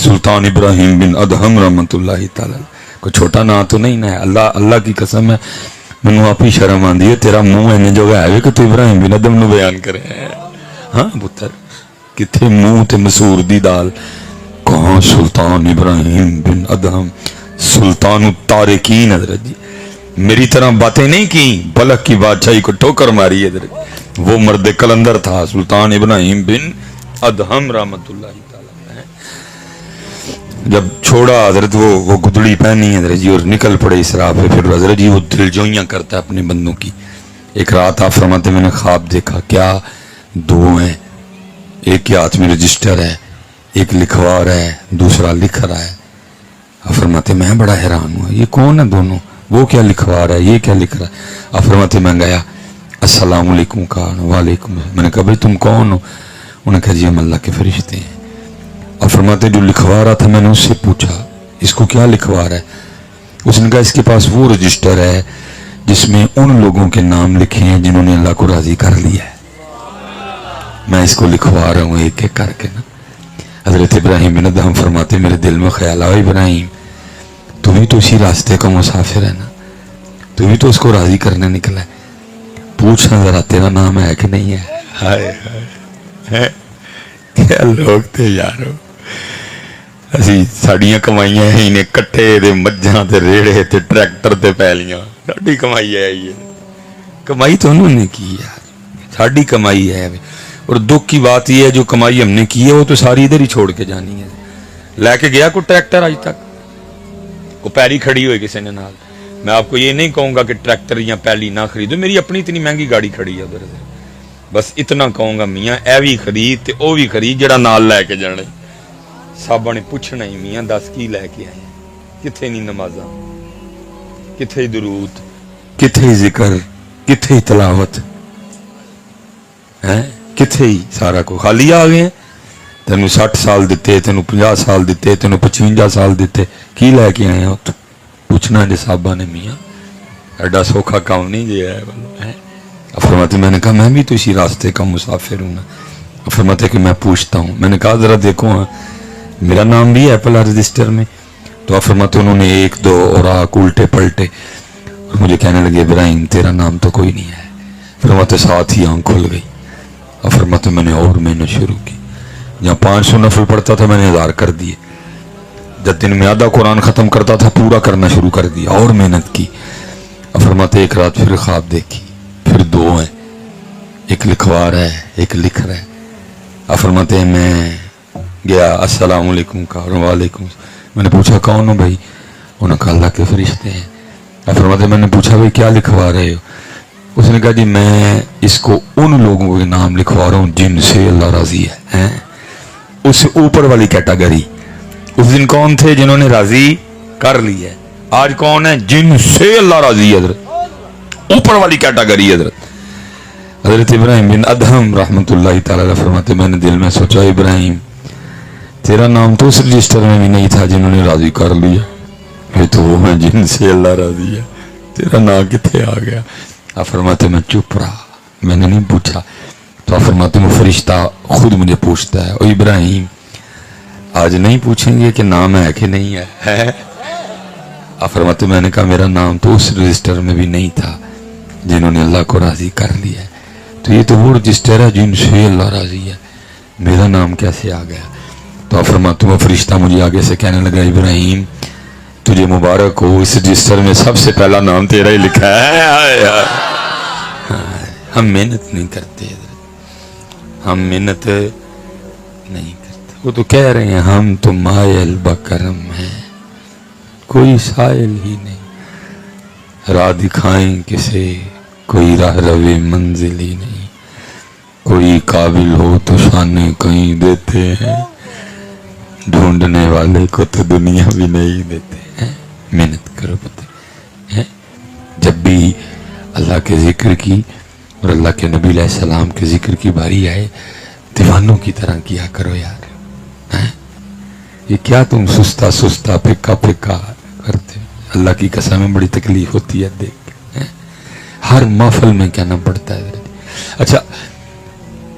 سلطان ابراہیم بن ادہم رحمۃ اللہ تعالی، کوئی چھوٹا نام تو نہیں نا ہے، اللہ کی قسم ہے مینوں آپ ہی شرم آندی ہے، تیرا منہ اینے جو ہے کہ تو ابراہیم بن ادہم نو بیان کرے. ہاں پتر کتھے منہ تے مسور دی دال، کہاں سلطان ابراہیم بن ادہم سلطان التارکین. حضرت جی میری طرح باتیں نہیں کی، بلک کی بادشاہی کو ٹھوکر ماری. حضرت وہ مرد کلندر تھا سلطان ابراہیم بن ادہم رحمۃ اللہ تعالی. جب چھوڑا حضرت وہ گدڑی پہنی حضرت جی اور نکل پڑے اسراء پہ. پھر حضرت جی وہ دل جوئیاں کرتا ہے اپنے بندوں کی. ایک رات آپ فرماتے میں نے خواب دیکھا، کیا دو ہیں، ایک کے ہاتھ میں رجسٹر ہے، ایک لکھوا رہا ہے، دوسرا لکھ رہا ہے. آپ فرماتے میں بڑا حیران ہوا، یہ کون ہے دونوں، وہ کیا لکھوا رہا ہے، یہ کیا لکھ رہا ہے. آپ فرماتے میں گیا، السلام علیکم کہا، وعلیکم. میں نے کہا بھائی تم کون ہو؟ انہوں نے کہا جی ہم اللہ کے فرشتے ہیں. اور فرماتے جو لکھوا رہا تھا میں نے اس سے پوچھا اس کو کیا لکھوا رہا ہے؟ اس نے کہا اس کے پاس وہ رجسٹر ہے جس میں ان لوگوں کے نام لکھے ہیں جنہوں نے اللہ کو راضی کر لیا ہے، میں اس کو لکھوا رہا ہوں ایک ایک کر کے نا. حضرت ابراہیم بن ادہم فرماتے میرے دل میں خیال آیا، ابراہیم تو بھی تو اسی راستے کا مسافر ہے نا، تو بھی تو اس کو راضی کرنے نکلا ہے، پوچھنا ذرا تیرا نام ہے کہ نہیں ہے. ہائے ہائے کیا لوگ تھے یارو. اسی ساڑیاں کمائیاں ہیں انہیں کٹھے دے مجھاں تے ریڑے تے ٹریکٹر تے پیلیاں، ساڑی کمائی ہے یہ، کمائی تو انہوں نے کی یار، ساڑی کمائی ہے. اور دکھ کی بات یہ ہے جو کمائی ہم نے کی ہے وہ تو ساری ادھر ہی چھوڑ کے جانی ہے. لے کے گیا کوئی ٹریکٹر آج تک، وہ پیری کھڑی ہوئی کسی نے نال. میں آپ کو یہ نہیں کہوں گا کہ ٹریکٹر یا پیلی نہ خریدو، میری اپنی اتنی مہنگی گاڑی کھڑی ہے ادھر. بس اتنا کہوں گا میاں اے بھی خرید تے او بھی خرید جڑا نال لے کے جانے. صاحبہ نے پوچھنا ہی میاں دس کی لے کے آئے، کتھے نہیں نمازاں، کتھے درود، کتھے ذکر، کتھے تلاوت ہے، کتھے ہی سارا کو خالی آ گئے. تینوں 60 سال دیتے، تینوں 50 سال دیتے، تینوں 55 سال دیتے، کی لے کے آئے ہو؟ پوچھنا جی صاحبہ نے میاں ایڈا سوکھا کام نہیں جی ہے. فرماتے میں نے کہا میں بھی تو اسی راستے کا مسافر ہوں نا. فرماتے کہ میں پوچھتا ہوں. میں نے کہا ذرا دیکھو ہاں میرا نام بھی ہے پہلا رجسٹر میں. تو فرماتے انہوں نے ایک دو اور الٹے پلٹے اور مجھے کہنے لگے ابراہیم تیرا نام تو کوئی نہیں ہے. فرماتے ساتھ ہی آنکھ کھل گئی. اور فرماتے میں نے اور محنت شروع کی، جہاں 500 نفل پڑھتا تھا میں نے 1000 کر دیے، جب دن میں آدھا قرآن ختم کرتا تھا پورا کرنا شروع کر دیا اور محنت کی. اور فرماتے ایک رات پھر خواب دیکھی، پھر دو ہیں، ایک لکھوا رہا ہے ایک لکھ رہا ہے. آپ فرماتے ہیں میں گیا، السلام علیکم کہا، وعلیکم. میں نے پوچھا کون ہو بھائی؟ انہوں نے کہا اللہ کے فرشتے ہیں. آپ فرماتے میں نے پوچھا بھائی کیا لکھوا رہے ہو؟ اس نے کہا جی میں اس کو ان لوگوں کے نام لکھوا رہا ہوں جن سے اللہ راضی ہے. اس سے اوپر والی کیٹاگری اس دن کون تھے؟ جنہوں نے راضی کر لی ہے. آج کون ہے؟ جن سے اللہ راضی ہے. حضرت اوپر والی کیٹاگری حضرت حضرت ابراہیم بن ادہم رحمۃ اللہ تعالی فرماتے میں نے دل میں سوچا ابراہیم تیرا نام تو اس رجسٹر میں بھی نہیں تھا جنہوں نے راضی کر لیا، یہ تو وہ ہیں جن سے اللہ راضی ہے، تیرا نام کتنے آ گیا؟ آپ فرماتے میں چپ رہا، میں نے نہیں پوچھا. تو آپ فرماتے وہ فرشتہ خود مجھے پوچھتا ہے، او ابراہیم آج نہیں پوچھیں گے کہ نام ہے کہ نہیں ہے؟ آپ فرماتے میں نے کہا میرا نام تو اس رجسٹر میں بھی نہیں تھا جنہوں نے اللہ کو راضی کر لیا ہے، تو یہ تو وہ رجسٹر ہے جن سے اللہ راضی ہے، میرا نام کیسے آ گیا؟ تو آپ فرماتے وہ فرشتہ مجھے آگے سے کہنے لگا ابراہیم تجھے مبارک ہو، اس رجسٹر میں سب سے پہلا نام تیرا ہی لکھا ہے. ہم محنت نہیں کرتے، ہم محنت نہیں کرتے. وہ تو کہہ رہے ہیں ہم تو مائل بکرم ہیں، کوئی سائل ہی نہیں، راہ دکھائیں کسے کوئی راہ روے منزل ہی نہیں، کوئی قابل ہو تو شانے کہیں دیتے ہیں، ڈھونڈنے والے کو تو دنیا بھی نہیں دیتے ہیں. محنت کرو پتہ جب بھی اللہ کے ذکر کی اور اللہ کے نبی علیہ السلام کے ذکر کی باری آئے دیوانوں کی طرح کیا کرو یار. یہ کیا تم سستا سستا پکا پکا کرتے؟ اللہ کی قسم میں بڑی تکلیف ہوتی ہے دیکھ کے، ہر محفل میں کہنا پڑتا ہے. اچھا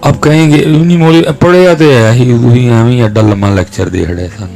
اب کہیں گے نہیں مولوی پڑھے تو ہے ہی ایڈا لمبا لیکچر دے رہے سن،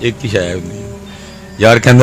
ایک ہی شے ہوندی ہے. یار کہندا